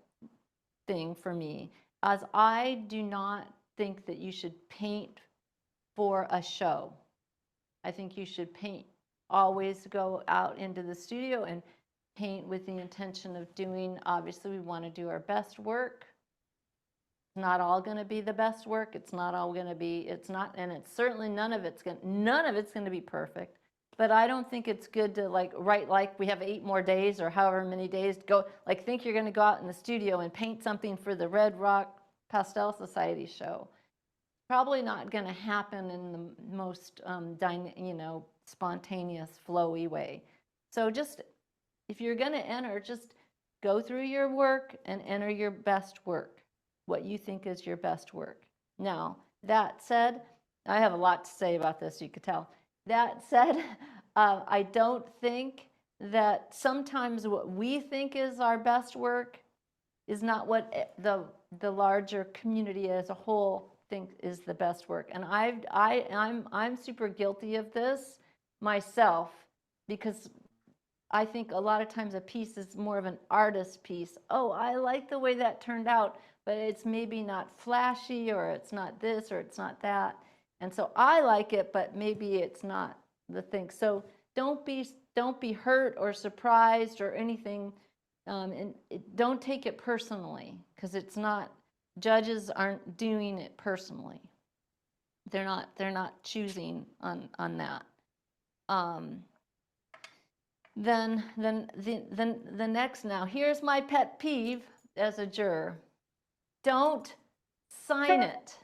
[SPEAKER 2] thing for me, as I do not think that you should paint for a show. I think you should paint, always go out into the studio and paint with the intention of doing, obviously we want to do our best work. It's not all going to be the best work. It's not all going to be, it's not, and it's certainly none of it's going to be perfect. But I don't think it's good to write like we have 8 more days or however many days to go, like think you're going to go out in the studio and paint something for the Red Rock Pastel Society show. Probably not going to happen in the most spontaneous, flowy way. So just if you're going to enter, just go through your work and enter your best work, what you think is your best work. Now, that said, I have a lot to say about this, you could tell. That said, I don't think that sometimes what we think is our best work is not what the larger community as a whole think is the best work. And I'm super guilty of this myself, because I think a lot of times a piece is more of an artist piece. Oh, I like the way that turned out, but it's maybe not flashy, or it's not this, or it's not that. And so I like it, but maybe it's not the thing. So don't be hurt or surprised or anything, and don't take it personally, because it's not. Judges aren't doing it personally. They're not choosing on that. Then the next, now here's my pet peeve as a juror. Don't sign it.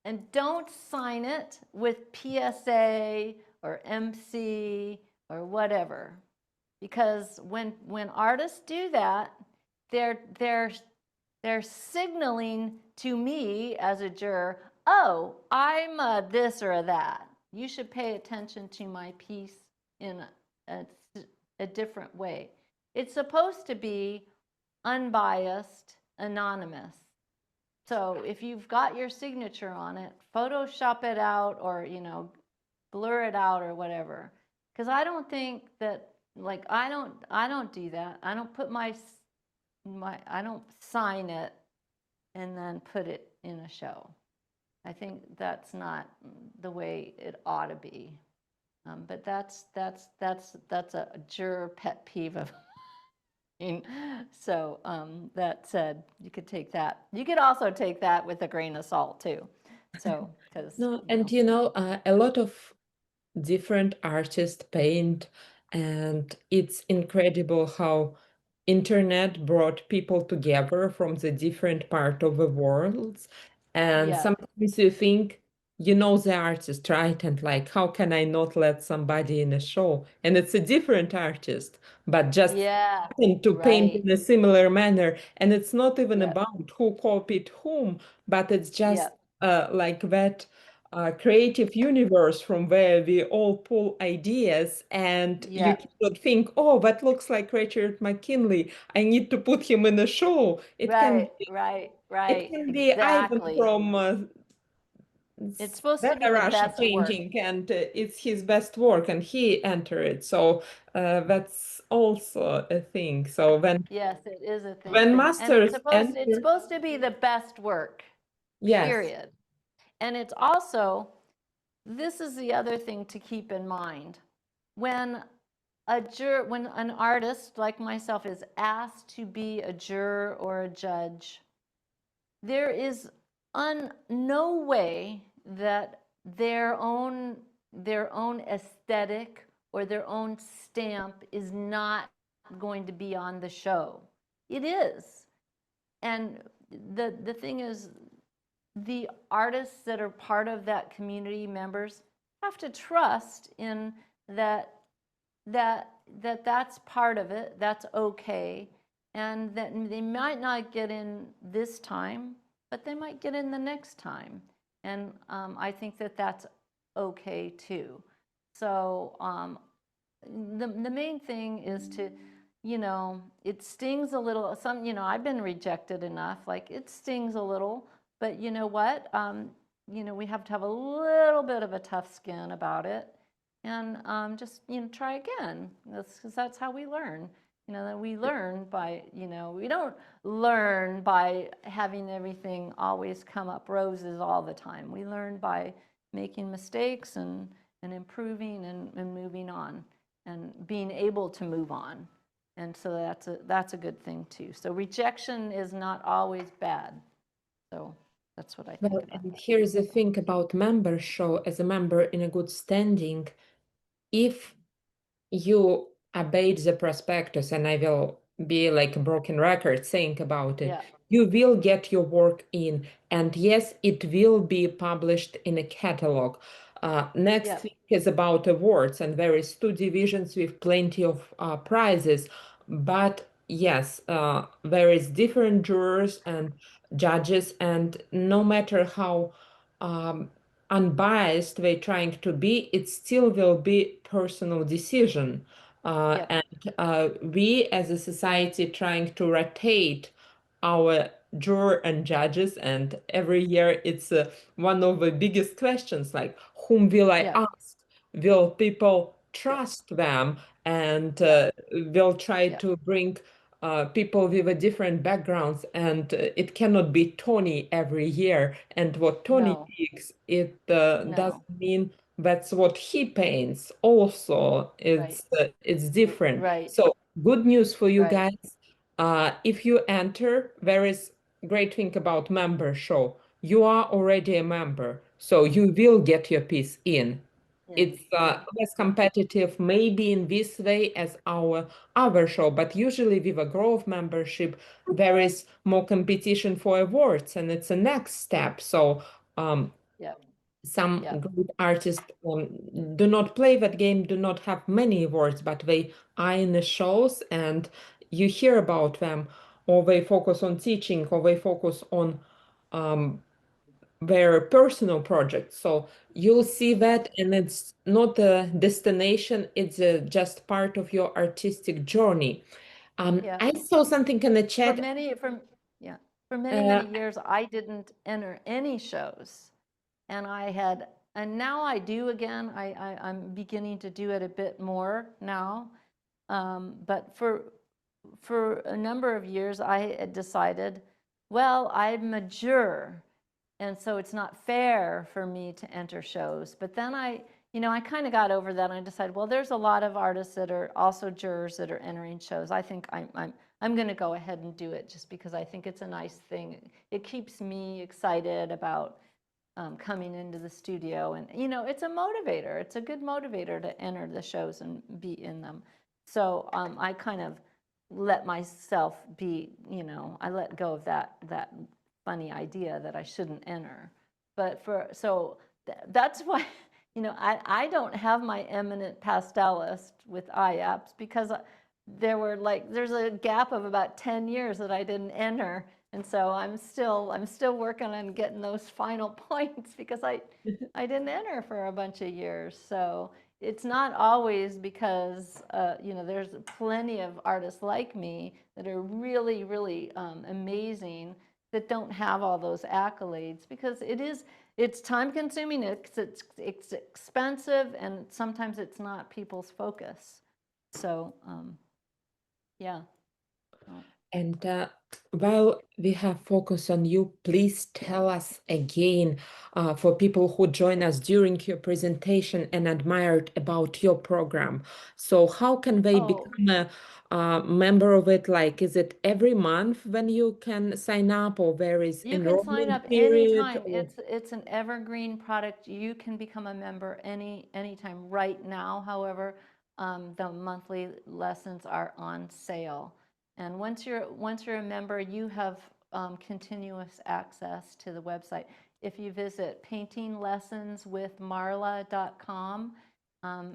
[SPEAKER 2] And don't sign it with PSA or MC or whatever. Because when artists do that, they're signaling to me as a juror, oh, I'm a this or a that. you should pay attention to my piece in a, a different way. It's supposed to be unbiased, anonymous. So if you've got your signature on it, Photoshop it out or, blur it out or whatever. Because I don't think that, like, I don't do that. I don't put I don't sign it and then put it in a show. I think that's not the way it ought to be. But that's a juror pet peeve of mine. So that said, you could take that. You could also take that with a grain of salt too. So because
[SPEAKER 1] No, and a lot of different artists paint, and it's incredible how internet brought people together from the different part of the world. And
[SPEAKER 2] yeah,
[SPEAKER 1] sometimes you think you know the artist, right? And like, how can I not let somebody in a show? And it's a different artist, but just
[SPEAKER 2] yeah,
[SPEAKER 1] happen to paint
[SPEAKER 2] right,
[SPEAKER 1] in a similar manner. And it's not even
[SPEAKER 2] yeah,
[SPEAKER 1] about who copied whom, but it's
[SPEAKER 2] yeah,
[SPEAKER 1] just like that creative universe from where we all pull ideas, and you
[SPEAKER 2] yeah,
[SPEAKER 1] cannot think, oh, that looks like Richard McKinley. I need to put him in a show.
[SPEAKER 2] right,
[SPEAKER 1] It
[SPEAKER 2] right,
[SPEAKER 1] can be Ivan
[SPEAKER 2] exactly.
[SPEAKER 1] from
[SPEAKER 2] It's supposed to be the
[SPEAKER 1] Russia
[SPEAKER 2] best work.
[SPEAKER 1] painting, and it's his best work, and he entered it. So that's also a thing. So
[SPEAKER 2] Yes, it is a thing.
[SPEAKER 1] when
[SPEAKER 2] And it's
[SPEAKER 1] masters
[SPEAKER 2] it's
[SPEAKER 1] enter,
[SPEAKER 2] supposed to be the best work,
[SPEAKER 1] yes.
[SPEAKER 2] period. And it's also, this is the other thing to keep in mind. When when an artist like myself is asked to be a juror or a judge, there is no way that their own aesthetic or their own stamp is not going to be on the show. It is. And the thing is, the artists that are part of that community members have to trust in that that's part of it, that's okay, and that they might not get in this time, but they might get in the next time. And I think that that's okay too. So the main thing is to, it stings a little. I've been rejected enough, like it stings a little, but you know what? We have to have a little bit of a tough skin about it, and just try again. Because that's how we learn. That we learn by, we don't learn by having everything always come up roses all the time. We learn by making mistakes and improving and moving on and being able to move on. And so that's a good thing too. So rejection is not always bad. So that's what I think
[SPEAKER 1] Well,
[SPEAKER 2] about
[SPEAKER 1] and
[SPEAKER 2] that.
[SPEAKER 1] here's the thing about member show. As a member in a good standing, if you obeyed the prospectus, and I will be like a broken record saying about it,
[SPEAKER 2] Yeah,
[SPEAKER 1] you will get your work in, and yes, it will be published in a catalog.
[SPEAKER 2] yeah,
[SPEAKER 1] Next week is about awards, and there is two divisions with plenty of prizes. But yes, there is different jurors and judges, and no matter how um, unbiased they're trying to be, it still will be personal decision.
[SPEAKER 2] yep,
[SPEAKER 1] And we as a society trying to rotate our juror and judges, and every year it's one of the biggest questions, like whom will I
[SPEAKER 2] yep,
[SPEAKER 1] ask? Will people
[SPEAKER 2] yep,
[SPEAKER 1] trust them? And
[SPEAKER 2] yep,
[SPEAKER 1] will try
[SPEAKER 2] yep.
[SPEAKER 1] to bring people with a different backgrounds, and it cannot be Tony every year. And what Tony
[SPEAKER 2] No,
[SPEAKER 1] picks, it
[SPEAKER 2] no,
[SPEAKER 1] doesn't mean that's what he paints. Also,
[SPEAKER 2] right,
[SPEAKER 1] it's different.
[SPEAKER 2] right,
[SPEAKER 1] So good news for you
[SPEAKER 2] right.
[SPEAKER 1] guys. If you enter, there is great thing about member show. You are already a member, so you will get your piece in.
[SPEAKER 2] In,
[SPEAKER 1] It's
[SPEAKER 2] yeah,
[SPEAKER 1] less
[SPEAKER 2] yeah,
[SPEAKER 1] competitive, maybe in this way as our other show, but usually with a growth membership, there is more competition for awards, and it's a next step. So
[SPEAKER 2] yep,
[SPEAKER 1] some
[SPEAKER 2] yep,
[SPEAKER 1] good artists do not play that game, do not have many awards, but they are in the shows and you hear about them, or they focus on teaching, or they focus on um, their personal project. So you'll see that, and it's not a destination, it's just part of your artistic journey.
[SPEAKER 2] Yeah.
[SPEAKER 1] I saw something in the
[SPEAKER 2] For
[SPEAKER 1] chat.
[SPEAKER 2] many, yeah, for many,
[SPEAKER 1] Uh,
[SPEAKER 2] many years, I didn't enter any shows. And now I do again. I'm beginning to do it a bit more now. But for a number of years, I had decided, well, I'm a juror, and so it's not fair for me to enter shows. But then I kind of got over that, and I decided, well, there's a lot of artists that are also jurors that are entering shows. I think I'm going to go ahead and do it just because I think it's a nice thing. It keeps me excited about coming into the studio, and it's a motivator. It's a good motivator to enter the shows and be in them. So I kind of let myself be, I let go of that funny idea that I shouldn't enter. But that's why, I don't have my eminent pastelist with IAPS because there's a gap of about 10 years that I didn't enter. And so I'm still working on getting those final points because I didn't enter for a bunch of years. So it's not always because, there's plenty of artists like me that are really, really amazing that don't have all those accolades because it's time consuming, it's expensive, and sometimes it's not people's focus. So, yeah.
[SPEAKER 1] And while we have focus on you, please tell us again for people who join us during your presentation and admired about your program. So how can they become a member of it? Like, is it every month when you can sign up, or there is
[SPEAKER 2] You can sign up
[SPEAKER 1] enrollment period?
[SPEAKER 2] anytime. It's an evergreen product. You can become a member anytime. Right now, however, the monthly lessons are on sale. And once you're a member, you have continuous access to the website. If you visit paintinglessonswithmarla.com,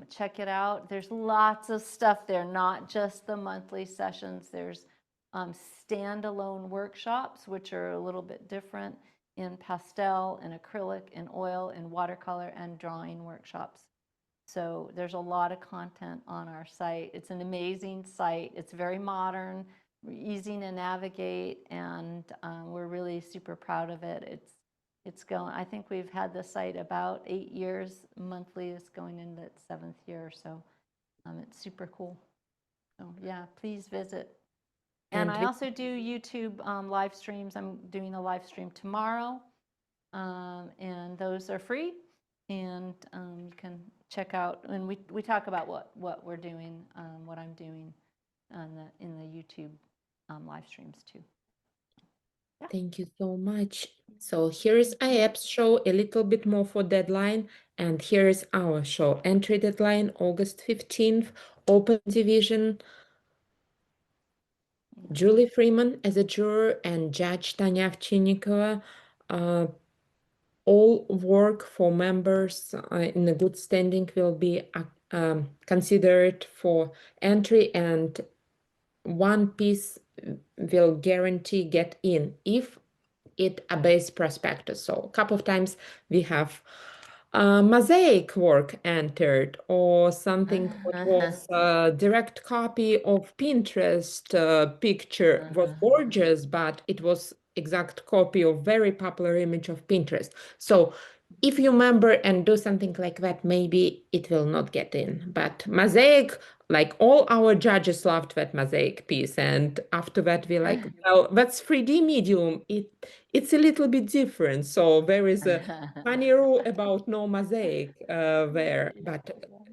[SPEAKER 2] check it out. There's lots of stuff there, not just the monthly sessions. There's standalone workshops, which are a little bit different in pastel and acrylic and oil and watercolor and drawing workshops. So there's a lot of content on our site. It's an amazing site. It's very modern, easy to navigate, and we're really super proud of it. It's going, I think we've had the site about 8 years. Monthly is going into its 7th year, so it's super cool. So yeah, please visit. And I also do YouTube live streams. I'm doing a live stream tomorrow, and those are free. And you can check out, and we talk about what we're doing, what I'm doing in the YouTube live streams too. Yeah.
[SPEAKER 1] Thank you so much. So here is IAP's show, a little bit more for deadline, and here is our show. Entry deadline, August 15th, open division. Julie Freeman as a juror and Judge Tanya Ovchinnikova. All work for members in a good standing will be considered for entry, and one piece will guarantee get in if it obeys prospectus. So a couple of times we have mosaic work entered, or something what was a direct copy of Pinterest picture, was gorgeous, but it was exact copy of very popular image of Pinterest. So if you member and do something like that, maybe it will not get in. But mosaic, like all our judges loved that mosaic piece. And after that, we like, well, that's 3D medium. It's a little bit different. So there is a funny rule about no mosaic there. But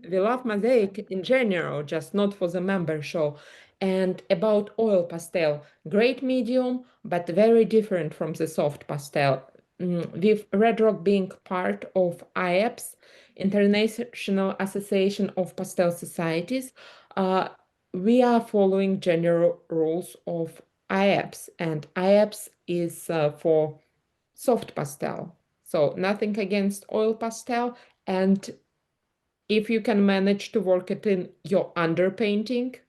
[SPEAKER 1] we love mosaic in general, just not for the member show. And about oil pastel, great medium, but very different from the soft pastel. With Red Rock being part of IAPS, International Association of Pastel Societies, we are following general rules of IAPS, and IAPS is for soft pastel. So nothing against oil pastel, and if you can manage to work it in your underpainting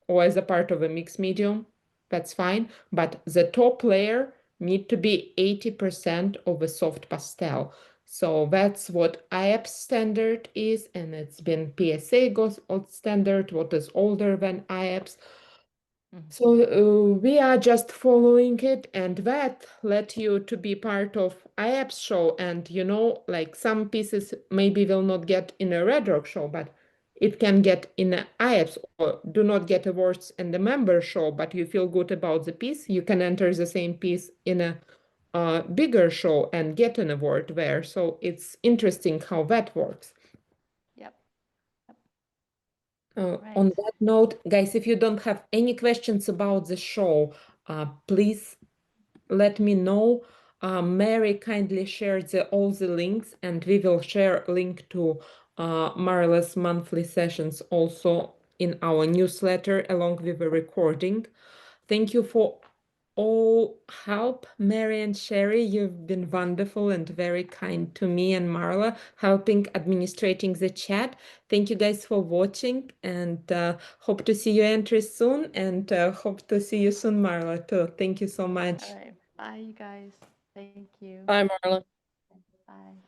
[SPEAKER 1] or as a part of a mixed medium, that's fine. But the top layer need to be 80% of a soft pastel. So that's what IAPS standard is, and it's been PSA goes on standard, what is older than IAPS. So we are just following it, and that led you to be part of IAPS show. And like some pieces maybe will not get in a Red Rock show, but it can get in a IAPS, or do not get awards in the member show, but you feel good about the piece. You can enter the same piece in a bigger show and get an award there. So it's interesting how that works.
[SPEAKER 2] Yep.
[SPEAKER 1] On
[SPEAKER 2] Right.
[SPEAKER 1] that note, guys, if you don't have any questions about the show, please let me know. Mary kindly shared all the links, and we will share a link to Marla's monthly sessions also in our newsletter along with a recording. Thank you for all help, Mary and Sherry. You've been wonderful and very kind to me and Marla, helping administrating the chat. Thank you guys for watching, and hope to see you entries soon, and hope to see you soon, Marla, too. Thank you so much.
[SPEAKER 2] All right. Bye, you guys. Thank you.
[SPEAKER 3] Bye, Marla.
[SPEAKER 2] Bye.